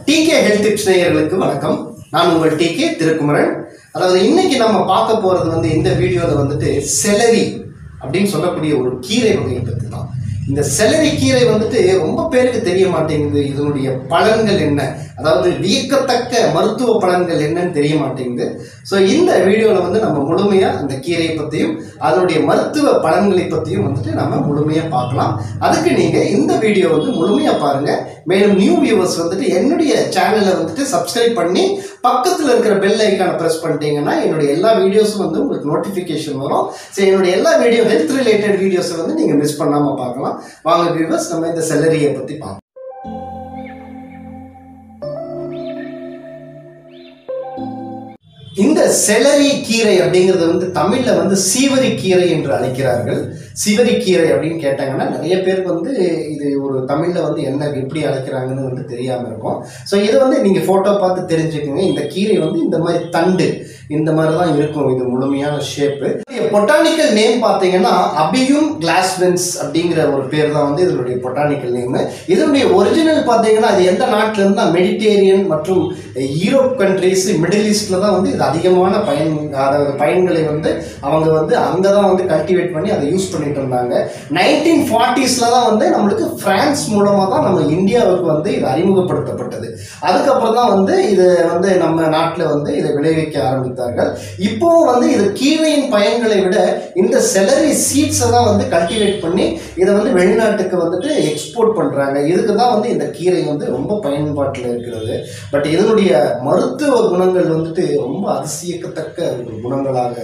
Decay health tips நேயர்களுக்கு வணக்கம். நான் உங்கள் டிகே திருக்குமரன். அதாவது இன்னைக்கு நம்ம பார்க்க போறது இந்த வீடியோவில் செலரி அப்படின்னு சொல்லக்கூடிய ஒரு கீரை வகையை பற்றி தான். இந்த செலரி கீரை ரொம்ப பேருக்கு தெரிய மாட்டேங்குது. இதனுடைய பலன்கள் என்ன, அதாவது வியக்கத்தக்க மருத்துவ பலன்கள் என்னன்னு தெரிய மாட்டேங்குது. ஸோ இந்த வீடியோவில் நம்ம முழுமையாக அந்த கீரையை பற்றியும் அதனுடைய மருத்துவ பலன்களை பற்றியும் நம்ம முழுமையாக பார்க்கலாம். அதுக்கு நீங்கள் இந்த வீடியோ முழுமையாக பாருங்கள். மேலும் நியூ வியூவர்ஸ் என்னுடைய சேனலை சப்ஸ்கிரைப் பண்ணி பக்கத்தில் இருக்கிற பெல் ஐக்கானை ப்ரெஸ் பண்ணிட்டீங்கன்னா என்னுடைய எல்லா வீடியோஸும் உங்களுக்கு நோட்டிஃபிகேஷன் வரும். ஸோ என்னுடைய எல்லா வீடியோ ஹெல்த் ரிலேட்டட் வீடியோஸை நீங்கள் மிஸ் பண்ணாமல் பார்க்கலாம். வாங்க வியூவர்ஸ், நம்ம இந்த செலரியை பற்றி பார்க்கலாம். இந்த செலரி கீரை அப்படிங்கிறது தமிழ்ல சீவரி கீரை என்று அழைக்கிறார்கள். சிவரி கீரை அப்படின்னு கேட்டாங்கன்னா நிறைய பேருக்கு இது ஒரு தமிழ்ல என்ன எப்படி அழைக்கிறாங்கன்னு தெரியாம இருக்கும். ஸோ இதை நீங்க போட்டோ பார்த்து தெரிஞ்சுக்கோங்க. இந்த கீரை இந்த மாதிரி தண்டு இந்த மாதிரி தான் இருக்கும். இது முழுமையான ஷேப்பு. பொட்டானிக்கல் நேம் பார்த்தீங்கன்னா அபியும் கிளாஸ்வென்ஸ் அப்படிங்கிற ஒரு பேர் தான் இதனுடைய பொட்டானிக்கல் நேம். இதனுடைய ஒரிஜினல் பார்த்தீங்கன்னா அது எந்த நாட்டில இருந்தா மெடிட்டேரியன் மற்றும் யூரோப் கண்ட்ரிஸ், மிடில் ஈஸ்ட்ல தான் இது அதிகமான பயன்களை அவங்க அங்கதான் கல்டிவேட் பண்ணி அதை யூஸ் பண்ணிட்டு இருந்தாங்க. 1940s தான் நம்மளுக்கு பிரான்ஸ் மூலமா தான் நம்ம இந்தியாவுக்கு இது அறிமுகப்படுத்தப்பட்டது. அதுக்கப்புறம் தான் இது நம்ம நாட்டில் இதை விளைவிக்க ஆரம்பித்தார்கள். இப்போ இது கீரையின் பயன்களை விட இந்த செலரி சீட்ஸை தான் கல்டிவேட் பண்ணி இதை வெளிநாட்டுக்கு எக்ஸ்போர்ட் பண்றாங்க. இதுக்கு தான் இந்த கீரை ரொம்ப பயன்பாட்டில் இருக்கிறது. பட் இதனுடைய மருத்துவ குணங்கள் ரொம்ப அதிசயக்கத்தக்க குணங்களாக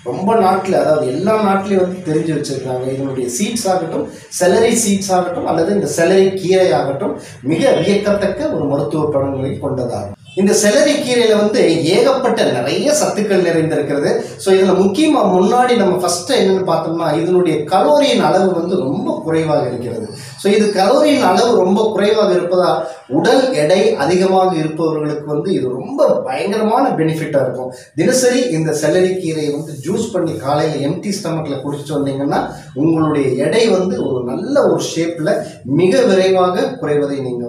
ரொம்ப நாட்டில், அதாவது எல்லா நாட்டிலையும் தெரிஞ்சு வச்சிருக்காங்க. இதனுடைய சீட்ஸ் ஆகட்டும், செலரி சீட்ஸ் ஆகட்டும் அல்லது இந்த செலரி கீரை ஆகட்டும் மிக வியக்கத்தக்க ஒரு மருத்துவ பலன்களை கொண்டதாகும். இந்த செலரி கீரையில ஏகப்பட்ட நிறைய சத்துக்கள் நிறைந்திருக்கிறது. ஸோ இதுல முக்கியமா முன்னாடி நம்ம ஃபர்ஸ்ட் என்னன்னு பார்த்தோம்னா இதனுடைய கலோரியின் அளவு ரொம்ப குறைவாக இருக்கிறது. ஸோ இது கலோரியின் அளவு ரொம்ப குறைவாக இருப்பதால் உடல் எடை அதிகமாக இருப்பவர்களுக்கு இது ரொம்ப பயங்கரமான பெனிஃபிட்டா இருக்கும். தினசரி இந்த செலரி கீரையை ஜூஸ் பண்ணி காலையில் எம்டி ஸ்டமக்ல குடிச்சிட்டு வந்தீங்கன்னா உங்களுடைய எடை ஒரு நல்ல ஒரு ஷேப்ல மிக விரைவாக குறைவதை நீங்க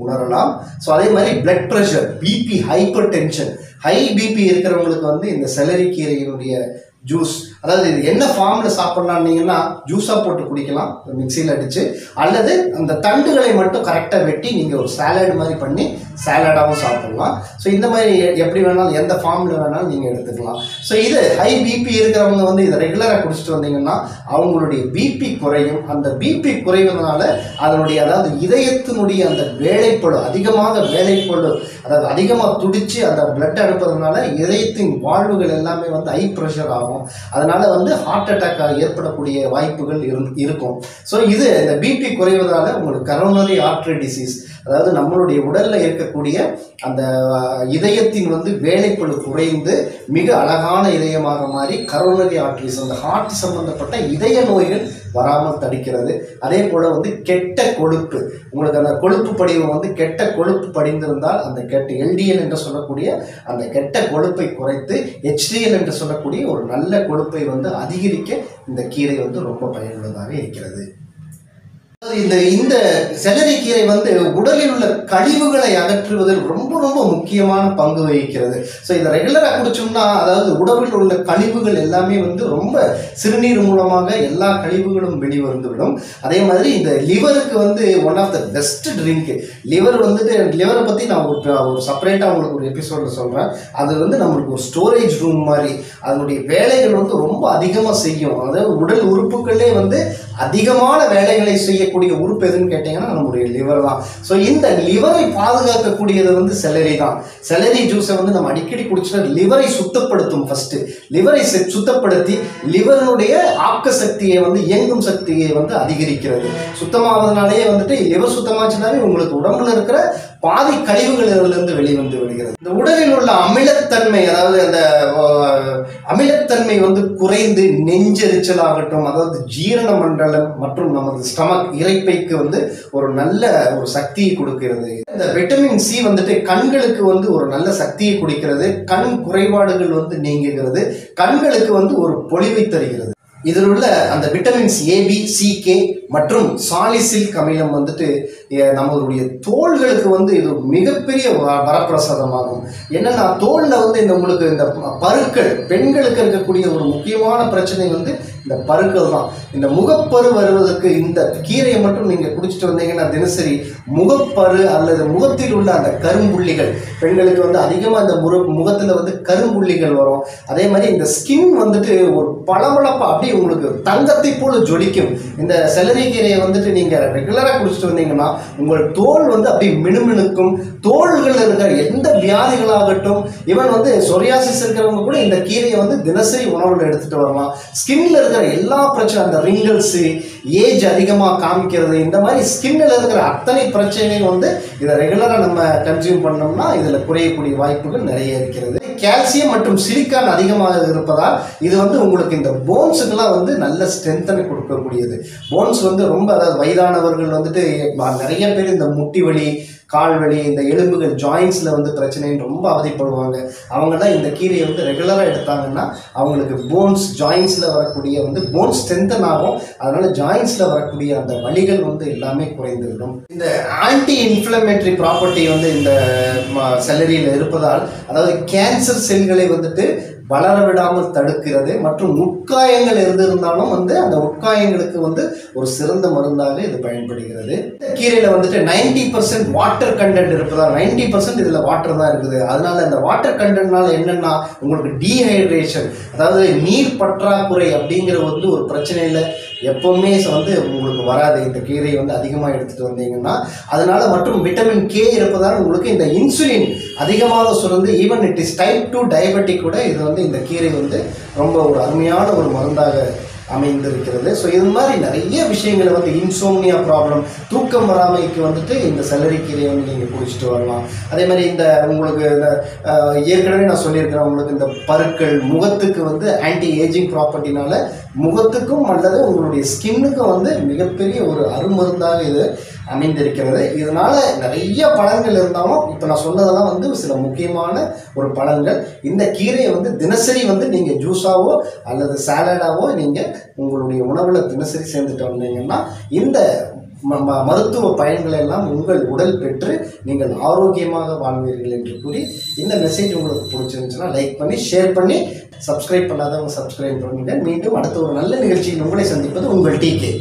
உணரலாம். ஸோ அதே மாதிரி blood pressure, BP, hypertension, high BP இருக்கிறவங்களுக்கு இந்த செலரி கீரையினுடைய ஜூஸ், அதாவது இது என்ன ஃபார்ம்ல சாப்பிடலாம்னீங்கன்னா ஜூஸா போட்டு குடிக்கலாம் மிக்சியில் அடிச்சு, அல்லது அந்த தண்டுகளை மட்டும் கரெக்டாக வெட்டி நீங்கள் ஒரு சாலட் மாதிரி பண்ணி சாலடாகவும் சாப்பிடலாம். ஸோ இந்த மாதிரி எப்படி வேணாலும் எந்த ஃபார்ம்ல வேணாலும் நீங்கள் எடுத்துக்கலாம். ஸோ இது ஹை பிபி இருக்கிறவங்க இதை ரெகுலராக குடிச்சிட்டு வந்தீங்கன்னா அவங்களுடைய பிபி குறையும். அந்த பிபி குறைவதனால அதனுடைய, அதாவது இதயத்தினுடைய அந்த வேலைப்பழு, அதிகமாக வேலைப்பழு, அதாவது அதிகமாக துடிச்சு அந்த பிளட் அனுப்புறதுனால இதயத்தின் வாழ்வுகள் எல்லாமே ஹை ப்ரெஷர் ஆகும். அதனால ஹார்ட் அட்டாக் ஏற்படக்கூடிய வாய்ப்புகள் இருக்கும். ஸோ இது இந்த பிபி குறைவதால உங்களுக்கு கரோனரி ஆர்டரி டிசீஸ், அதாவது நம்மளுடைய உடல்ல இருக்கக்கூடிய அந்த இதயத்தின் வேலைப்பழு குறைந்து மிக அழகான இதயமாக மாறி கரோனரி ஆர்டரிஸ், அந்த ஹார்ட் சம்பந்தப்பட்ட இதய நோய்கள் வராமல் தடுக்கிறது. அதே போல கெட்ட கொழுப்பு, உங்களுக்கு அந்த கொழுப்பு படிவு கெட்ட கொழுப்பு படிந்திருந்தால் அந்த கெட்ட எல்டிஎல் என்று சொல்லக்கூடிய அந்த கெட்ட கொழுப்பை குறைத்து HDL என்று சொல்லக்கூடிய ஒரு நல்ல கொழுப்பை அதிகரிக்க இந்த கீரை ரொம்ப பயனுள்ளதாக இருக்கிறது. இந்த செலரி கீரை உடலில் உள்ள கழிவுகளை அகற்றுவதில் ரொம்ப ரொம்ப முக்கியமான பங்கு வகிக்கிறது. ஸோ இதை ரெகுலராக குடிச்சோம்னா, அதாவது உடலில் உள்ள கழிவுகள் எல்லாமே ரொம்ப சிறுநீர் மூலமாக எல்லா கழிவுகளும் வெளிவந்துவிடும். அதே மாதிரி இந்த லிவருக்கு one of the best drink. லிவரை பற்றி நான் ஒரு செப்பரேட்டாக உங்களுக்கு ஒரு எபிசோடில் சொல்கிறேன். அது நம்மளுக்கு ஒரு ஸ்டோரேஜ் ரூம் மாதிரி, அதனுடைய வேலைகள் ரொம்ப அதிகமாக செய்யும். அதாவது உடல் உறுப்புகளே அதிகமான வேலைகளை செய்யக்கூடிய உறுப்பு எதுன்னு கேட்டீங்கன்னா நம்முடைய லிவர் தான். ஸோ இந்த லிவரை பாதுகாக்கக்கூடியது செலரி தான். செலரி ஜூஸை நம்ம அடிக்கடி குடிச்சுன்னா லிவரை சுத்தப்படுத்தும். ஃபர்ஸ்ட் லிவரை சுத்தப்படுத்தி லிவருடைய ஆக்க சக்தியை இயங்கும் சக்தியை அதிகரிக்கிறது. சுத்தமாவதனாலேயே லிவர் சுத்தமாச்சுனாலே உங்களுக்கு உடம்புல இருக்கிற பாதி கழிவுகளிலிருந்து வெளிவந்து விடுகிறது. இந்த உடலில் உள்ள அமிலத்தன்மை, அதாவது அந்த அமிலத்தன்மை குறைந்து நெஞ்செரிச்சல் ஆகட்டும், அதாவது ஜீரண மண்டலம் மற்றும் நமது ஸ்டமக் இறைப்பைக்கு ஒரு நல்ல ஒரு சக்தியை கொடுக்கிறது. இந்த விட்டமின் சி கண்களுக்கு ஒரு நல்ல சக்தியை கொடுக்கிறது. கண் குறைபாடுகள் நீங்குகிறது. கண்களுக்கு ஒரு பொலிவை தருகிறது. இதில் உள்ள அந்த விட்டமின்ஸ் ஏபி, சிகே மற்றும் சாலிசிலிக் அமிலம் நம்மளுடைய தோள்களுக்கு வந்து இது மிகப்பெரிய வரப்பிரசாதமாகும். என்னன்னா தோல்ல வந்து இந்த உங்களுக்கு இந்த பருக்கள், பெண்களுக்கு இருக்கக்கூடிய ஒரு முக்கியமான பிரச்சனை வந்து இந்த பருக்கள் தான். இந்த முகப்பரு வருவதற்கு இந்த கீரையை மட்டும் நீங்க குடிச்சிட்டு வந்தீங்கன்னா தினசரி முகப்பரு அல்லது முகத்தில் உள்ள அந்த கரும்புள்ளிகள், பெண்களுக்கு வந்து அதிகமா இந்த முகத்துல வந்து கரும்புள்ளிகள் வரும். அதே மாதிரி இந்த ஸ்கின் வந்துட்டு ஒரு பளபளப்பா அப்படியே உங்களுக்கு தங்கத்தை போல ஜொலிக்கும். இந்த செலரி கீரையை வந்துட்டு நீங்க ரெகுலரா குடிச்சிட்டு வந்தீங்கன்னா உங்கள் தோல் வந்து அப்படியே மினுமினுக்கும். தோள்கள் இருக்கிற எந்த வியாதிகளாகட்டும், இவன் வந்து சொரியாசிஸ் இருக்கிறவங்க கூட இந்த கீரையை வந்து தினசரி உணவுல எடுத்துட்டு வரலாம். ஸ்கின்ல இருக்கிற எல்லா பிரச்சனை, அந்த ரிங்கிள்ஸ், ஏஜ் அதிகமாக காமிக்கிறது, இந்த மாதிரி ஸ்கின்ல இருக்கிற அத்தனை பிரச்சனையும் வந்து இதை ரெகுலரா நம்ம கன்சியூம் பண்ணோம்னா இதுல குறையக்கூடிய வாய்ப்புகள் நிறைய இருக்கிறது. கால்சியம் மற்றும் சிலிக்கான் அதிகமாக இருப்பதால் இது வந்து உங்களுக்கு இந்த போன்ஸுக்கெல்லாம் வந்து நல்ல ஸ்ட்ரென்த்தனை கொடுக்கக்கூடியது. போன்ஸ் வந்து ரொம்ப, அதாவது வயதானவர்கள் வந்துட்டு நிறைய பேர் இந்த முட்டி வலி, கால் வலி, இந்த எலும்புகள் ஜாயின்ஸில் வந்து பிரச்சனைன்னு ரொம்ப அவதிப்படுவாங்க. அவங்கெல்லாம் இந்த கீரையை வந்து ரெகுலராக எடுத்தாங்கன்னா அவங்களுக்கு போன்ஸ், ஜாயின்ஸில் வரக்கூடிய வந்து போன்ஸ் ஸ்ட்ரென்தன் ஆகும். அதனால ஜாயின்ஸில் வரக்கூடிய அந்த வலிகள் வந்து எல்லாமே குறைந்துவிடும். இந்த ஆன்டி இன்ஃப்ளமேட்டரி ப்ராப்பர்ட்டி வந்து இந்த செலரியில் இருப்பதால், அதாவது கேன்சர் செல்களை வந்துட்டு வளர விடாமல் தடுக்கிறது மற்றும் உட்காயங்கள் இருந்திருந்தாலும் வந்து அந்த உட்காயங்களுக்கு வந்து ஒரு சிறந்த மருந்தாக இது பயன்படுகிறது. இந்த கீரையில வந்துட்டு 90% வாட்டர் கண்டென்ட் இருப்பதால் 90% இதுல வாட்டர் தான் இருக்குது. அதனால இந்த வாட்டர் கண்டென்ட்னால என்னன்னா உங்களுக்கு டீஹைட்ரேஷன், அதாவது நீர் பற்றாக்குறை அப்படிங்கிற வந்து ஒரு பிரச்சனையில எப்பவுமே வந்து உங்களுக்கு வராது இந்த கீரையை வந்து அதிகமாக எடுத்துட்டு வந்தீங்கன்னா. அதனால மற்றும் விட்டமின் கே இருப்பதால் உங்களுக்கு இந்த இன்சுலின் அதிகமாக சுரந்து, even it is type 2 diabetic கூட இது வந்து இந்த கீரை வந்து ரொம்ப ஒரு அருமையான ஒரு மருந்தாக அமைந்திருக்கிறது. ஸோ இது மாதிரி நிறைய விஷயங்களை வந்து இன்சோம்னியா ப்ராப்ளம், தூக்கம் வராமைக்கு வந்துட்டு இந்த செலரி கீரையை வந்து நீங்கள் குடிச்சிட்டு வரலாம். அதே மாதிரி இந்த உங்களுக்கு இந்த ஏற்கனவே நான் சொல்லியிருக்கிறேன், உங்களுக்கு இந்த பருக்கள், முகத்துக்கு வந்து ஆன்டி ஏஜிங் ப்ராப்பர்ட்டினால முகத்துக்கும் அல்லது உங்களுடைய ஸ்கின்னுக்கும் வந்து மிகப்பெரிய ஒரு அருமருந்தாக இது அமைந்திருக்கிறது. இதனால நிறைய பலன்கள் இருந்தாலும் இப்போ நான் சொன்னதெல்லாம் வந்து சில முக்கியமான ஒரு பலன்கள். இந்த கீரையை வந்து தினசரி வந்து நீங்கள் ஜூஸாவோ அல்லது சாலடாவோ நீங்கள் உங்களுடைய உணவில் தினசரி சேர்ந்துட்டு வந்தீங்கன்னா இந்த மருத்துவ பயன்களை எல்லாம் உங்கள் உடல் பெற்று நீங்கள் ஆரோக்கியமாக வாழ்வீர்கள் என்று கூறி, இந்த மெசேஜ் உங்களுக்கு பிடிச்சிருந்துச்சுன்னா லைக் பண்ணி, ஷேர் பண்ணி, சப்ஸ்கிரைப் பண்ணாதவங்க சப்ஸ்கிரைப் பண்ணுங்க. மீண்டும் அடுத்த ஒரு நல்ல நிகழ்ச்சியில் உங்களை சந்திப்பது உங்கள் டிகே.